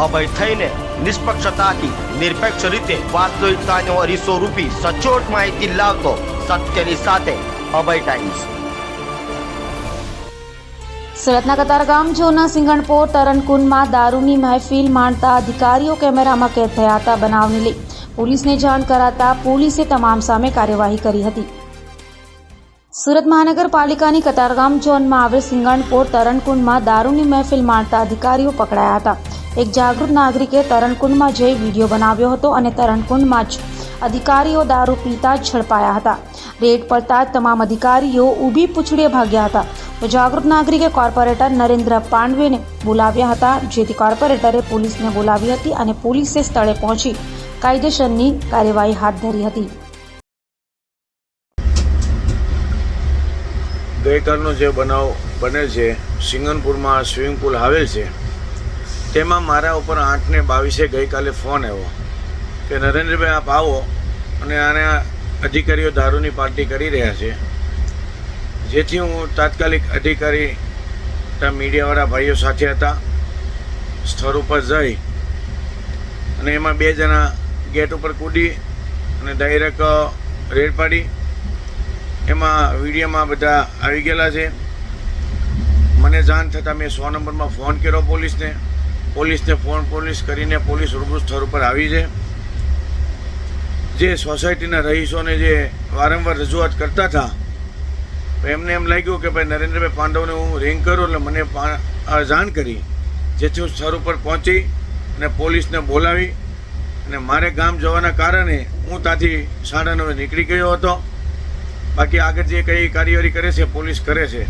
અભય થઈને નિષ્પક્ષતાથી નિરપેક્ષ રીતે વાસ્તવિકતાનો અરીસો રૂપી સચોટ માહિતી લાવતો સત્યની સાથે અભય ટાઈમ્સ। સુરતના કતારગામ ઝોનના સિંગણપોર તરણકુંડમાં દારૂની મહેફિલ માણતા અધિકારીઓ કેમેરામાં કેદ થયા હતા। બનાવને લઈ પોલીસને જાણ કરાતા પોલીસે તમામ સામે કાર્યવાહી કરી હતી। સુરત મહાનગરપાલિકાની કતારગામ ઝોનમાં આવેલ સિંગણપોર તરણકુંડમાં દારૂની મહેફિલ માણતા અધિકારીઓ પકડાયા હતા। એક જાગૃત નાગરિકે તરણકુંડમાં જઈ વિડીયો બનાવ્યો હતો અને તરણકુંડમાં જ અધિકારીઓ દારૂ પીતા ઝડપાયા હતા। રેડ પડતા તમામ અધિકારીઓ ઊભી પૂંછડીએ ભાગ્યા હતા। તો જાગૃત નાગરિકે કોર્પોરેટર નરેન્દ્ર પાંડવેને બોલાવ્યા હતા, જેથી કોર્પોરેટરે પોલીસને બોલાવી હતી અને પોલીસે સ્થળે પહોંચી કાયદેસરની કાર્યવાહી હાથ ધરી હતી। ગઈકાલનો જે બનાવ બનેલ છે, સિંગણપુરમાં સ્વિમિંગ પુલ આવેલ છે, તેમાં મારા ઉપર 8:22 ગઈકાલે ફોન આવ્યો કે નરેન્દ્રભાઈ આપ આવો અને આના અધિકારીઓ દારૂની પાર્ટી કરી રહ્યા છે। જેથી હું તાત્કાલિક અધિકારી મીડિયાવાળા ભાઈઓ સાથે હતા, સ્થળ ઉપર જઈ અને એમાં 2 જણા ગેટ ઉપર કૂદી અને ડાયરેક્ટ રેડ પાડી। એમાં વિડીયોમાં બધા આવી ગયેલા છે। મને જાણ થતાં મેં 100 નંબરમાં ફોન કર્યો પોલીસને પોલીસ કરીને પોલીસ રૂબરૂ સ્થળ ઉપર આવી છે। જે સોસાયટીના રહીશોને જે વારંવાર રજૂઆત કરતા હતા, એમને એમ લાગ્યું કે ભાઈ નરેન્દ્રભાઈ પાંડવને હું રિંગ કરું એટલે મને જાણ કરી, જેથી હું સ્થળ ઉપર પહોંચી અને પોલીસને બોલાવી અને મારે ગામ જવાના કારણે હું ત્યાંથી 9:30 નીકળી ગયો હતો। બાકી આગળ જે કંઈ કાર્યવાહી કરે છે પોલીસ કરે છે।